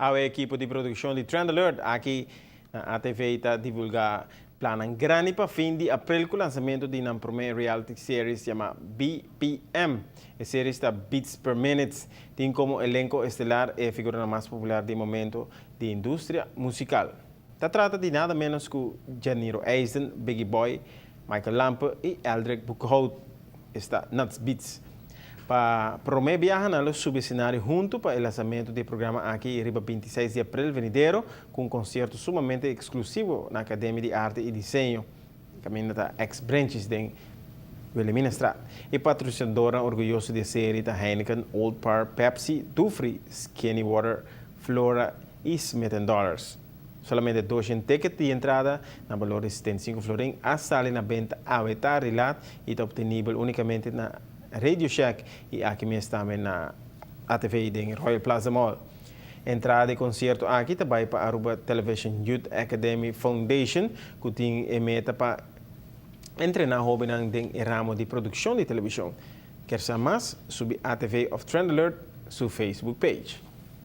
ao equipe de produção de Trend Alert aqui na ATV está divulgar planos grandes para fim de abril com o lançamento de uma primeira reality series chamada B.P.M. A série está Beats per Minute, tem como elenco estelar a figura mais popular de momento da indústria musical. Se trata de nada menos que Janiro Eisen, Biggie Boy, Michael Lampe e Eldrick Buckhout. Está Nuts Beats. Para promover viajar no subcenário junto para o lançamento do programa aqui, riba 26 de abril venidero, com um concerto sumamente exclusivo na Academia de Arte e Desenho, caminho da ex-branches de Wilhelmina Straat. E patrocinadora orgulhosa de série da Heineken, Old Par, Pepsi, Dufry, Skinny Water, Flora e Smith & Dollars. Solamente 200 tickets de entrada na valor de 75 florim a sala na venta a Rilat e está obtenível unicamente na Radio Shack e aqui mesmo também na ATV em Royal Plaza Mall. Entrada de concerto aqui também para a Aruba Television Youth Academy Foundation, que tem meta para treinar jovens em ramo de produção de televisão. Quer saber mais sobre ATV of Trend Alert, seu Facebook page.